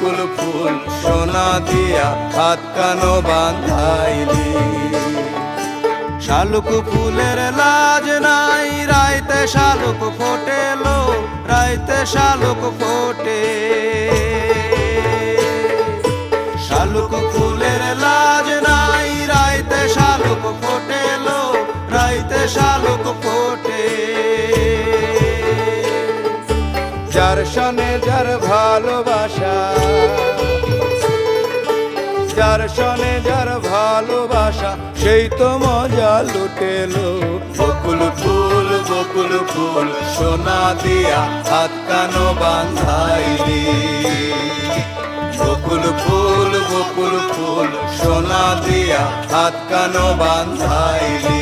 বকুল ফুল সোনা দিয়া হাত কানো বাঁধাইলি। শালুক ফুলের লাজ নাই, রাইতে শালুক ফোটেলো, রাইতে শালুক ফোটে। শালুক ফুলের লাজ নাই, রাইতে শালুক ফোটেলো, রাইতে শালুক ফোটে। যার সনে যার ভালোবাসা, যার সনে যার ভালোবাসা, সেই তো মজা লুটেলো। বকুল ফুল সোনা দিয়া হাত কানো বাঁধাইলি। বকুল ফুল সোনা দিয়া হাত কানো বাঁধাইলি।